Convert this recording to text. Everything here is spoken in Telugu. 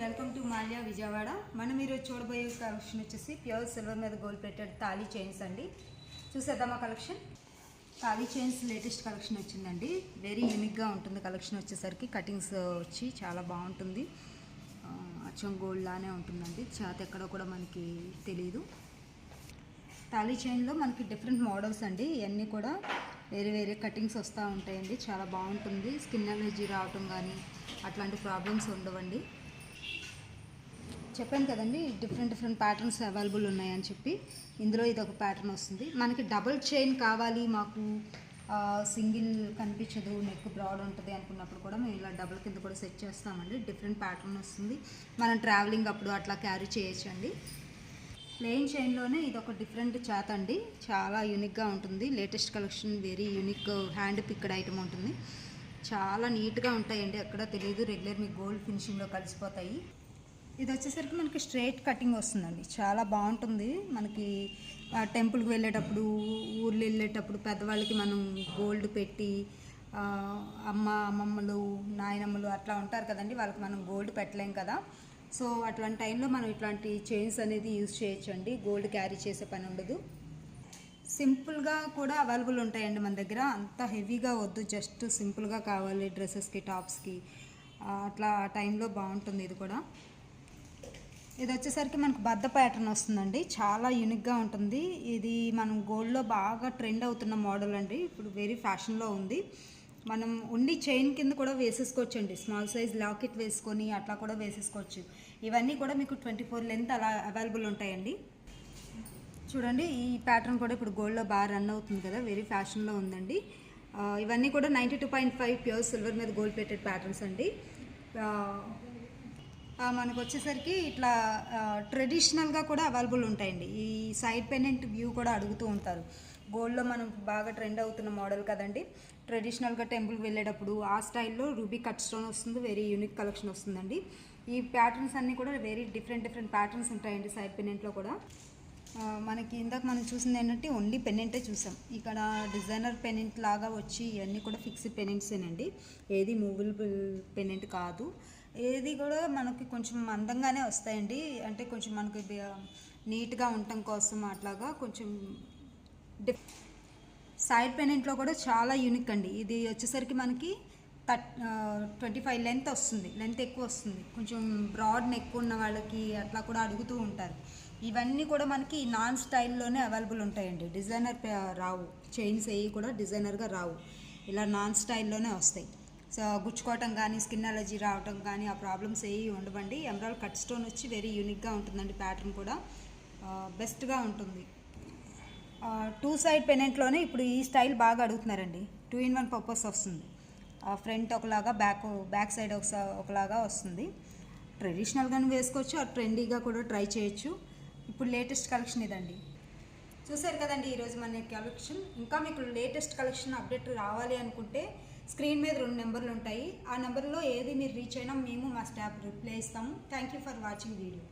Welcome to Mallya Vijayawada. మనం ఈరోజు చూడబోయే కలెక్షన్ వచ్చేసి ప్యూర్ సిల్వర్ మీద గోల్డ్ ప్లేటెడ్ తాళీ చైన్స్ అండి. చూసేద్దామా collection. Thali chains latest collection వచ్చిందండి. వెరీ యూనిక్గా ఉంటుంది కలెక్షన్ వచ్చేసరికి. కటింగ్స్ వచ్చి చాలా బాగుంటుంది. అచ్చం గోల్డ్ లానే ఉంటుందండి. చేత ఎక్కడో కూడా మనకి తెలియదు. తాళీ చైన్లో మనకి డిఫరెంట్ మోడల్స్ అండి. ఇవన్నీ కూడా వేరే వేరే కటింగ్స్ వస్తూ ఉంటాయండి. చాలా బాగుంటుంది. స్కిన్ అలర్జీ రావటం కానీ అట్లాంటి ప్రాబ్లమ్స్ ఉండవండి. చెప్పాను కదండి, డిఫరెంట్ ప్యాటర్న్స్ అవైలబుల్ ఉన్నాయని చెప్పి. ఇందులో ఇది ఒక ప్యాటర్న్ వస్తుంది. మనకి డబుల్ చైన్ కావాలి, మాకు సింగిల్ కనిపించదు, నెక్ బ్రాడ్ ఉంటుంది అనుకున్నప్పుడు కూడా మేము ఇలా డబుల్ కింద కూడా సెట్ చేస్తామండి. డిఫరెంట్ ప్యాటర్న్ వస్తుంది. మనం ట్రావెలింగ్ అప్పుడు అట్లా క్యారీ చేయొచ్చండి. ప్లెయిన్ చైన్లోనే ఇది ఒక డిఫరెంట్ చేత అండి. చాలా యూనిక్గా ఉంటుంది. Latest collection, very unique hand picked item ఉంటుంది. చాలా నీట్గా ఉంటాయండి. ఎక్కడ తెలియదు. రెగ్యులర్ మీకు గోల్డ్ ఫినిషింగ్లో కలిసిపోతాయి. ఇది వచ్చేసరికి మనకి స్ట్రైట్ కటింగ్ వస్తుందండి. చాలా బాగుంటుంది. మనకి టెంపుల్కి వెళ్ళేటప్పుడు, ఊర్లు వెళ్ళేటప్పుడు పెద్దవాళ్ళకి మనం గోల్డ్ పెట్టి, అమ్మమ్మలు నాయనమ్మలు అట్లా ఉంటారు కదండి, వాళ్ళకి మనం గోల్డ్ పెట్టలేం కదా. సో అట్లాంటి టైంలో మనం ఇట్లాంటి చైన్స్ అనేది యూజ్ చేయొచ్చండి. గోల్డ్ క్యారీ చేసే పని ఉండదు. సింపుల్గా కూడా అవైలబుల్ ఉంటాయండి మన దగ్గర. అంత హెవీగా వద్దు, జస్ట్ సింపుల్గా కావాలి డ్రెస్సెస్కి, టాప్స్కి, అట్లా ఆ టైంలో బాగుంటుంది. ఇది కూడా ఇది వచ్చేసరికి మనకు బద్ద ప్యాటర్న్ వస్తుందండి. చాలా యూనిక్గా ఉంటుంది. ఇది మనం గోల్డ్లో బాగా ట్రెండ్ అవుతున్న మోడల్ అండి. ఇప్పుడు వెరీ ఫ్యాషన్లో ఉంది. మనం ఓన్లీ చైన్ కింద కూడా వేసేసుకోవచ్చు అండి. స్మాల్ సైజ్ లాకెట్ వేసుకొని అట్లా కూడా వేసేసుకోవచ్చు. ఇవన్నీ కూడా మీకు 24 లెంత్ అలా అవైలబుల్ ఉంటాయండి. చూడండి, ఈ ప్యాటర్న్ కూడా ఇప్పుడు గోల్డ్లో బాగా రన్ అవుతుంది కదా, వెరీ ఫ్యాషన్లో ఉందండి. ఇవన్నీ కూడా 92.5 ప్యూర్ సిల్వర్ మీద గోల్డ్ ప్లేటెడ్ ప్యాటర్న్స్ అండి. మనకు వచ్చేసరికి ఇట్లా ట్రెడిషనల్గా కూడా అవైలబుల్ ఉంటాయండి. ఈ సైడ్ పెండెంట్ వ్యూ కూడా అడుగుతూ ఉంటారు. గోల్డ్లో మనం బాగా ట్రెండ్ అవుతున్న మోడల్ కదండి. ట్రెడిషనల్గా టెంపుల్కి వెళ్ళేటప్పుడు ఆ స్టైల్లో రూబీ కట్ స్టోన్ వస్తుంది. వెరీ యూనిక్ కలెక్షన్ వస్తుందండి. ఈ ప్యాటర్న్స్ అన్నీ కూడా వెరీ డిఫరెంట్ ప్యాటర్న్స్ ఉంటాయండి సైడ్ పెండెంట్లో కూడా. మనకి ఇందాక మనం చూసింది ఏంటంటే ఓన్లీ పెండెంటే చూసాం. ఇక్కడ డిజైనర్ పెండెంట్ లాగా వచ్చి ఇవన్నీ కూడా ఫిక్స్డ్ పెండెంట్సేనండి. ఏది మూవబుల్ పెండెంట్ కాదు. ఏది కూడా మనకి కొంచెం అందంగానే వస్తాయండి. అంటే కొంచెం మనకి నీట్గా ఉండటం కోసం అట్లాగా కొంచెం సైడ్ పెండెంట్లో కూడా చాలా యూనిక్ అండి. ఇది వచ్చేసరికి మనకి 25 లెంత్ వస్తుంది. లెంత్ ఎక్కువ వస్తుంది. కొంచెం బ్రాడ్ నెక్ ఉన్న వాళ్ళకి అట్లా కూడా అడుగుతూ ఉంటారు. ఇవన్నీ కూడా మనకి నాన్ స్టైల్లోనే అవైలబుల్ ఉంటాయండి. డిజైనర్ రావు. చైన్స్ ఏవి కూడా డిజైనర్గా రావు. ఇలా నాన్ స్టైల్లోనే వస్తాయి. సో గుచ్చుకోవటం కానీ, స్కిన్ అలర్జీ రావటం కానీ ఆ ప్రాబ్లమ్స్ ఏవి ఉండవండి. ఎమరాల్డ్ కట్ స్టోన్ వచ్చి వెరీ యూనిక్గా ఉంటుందండి. ప్యాటర్న్ కూడా బెస్ట్గా ఉంటుంది. 2 సైడ్ పెనెంట్లోనే ఇప్పుడు ఈ స్టైల్ బాగా అడుగుతున్నారండి. 2 in 1 పర్పస్ వస్తుంది. ఫ్రంట్ ఒకలాగా, బ్యాక్ సైడ్ ఒకలాగా వస్తుంది. ట్రెడిషనల్గాను వేసుకోవచ్చు, ట్రెండీగా కూడా ట్రై చేయొచ్చు. ఇప్పుడు లేటెస్ట్ కలెక్షన్ ఇదండి. చూసారు కదండి ఈరోజు మన కలెక్షన్. ఇంకా మీకు లేటెస్ట్ కలెక్షన్ అప్డేట్ రావాలి అనుకుంటే స్క్రీన్ మీద 2 నెంబర్లు ఉంటాయి. ఆ నెంబర్లో ఏది మీరు రీచ్ అయినా మేము మా స్టాఫ్ రిప్లై ఇస్తాము. Thank you for watching video.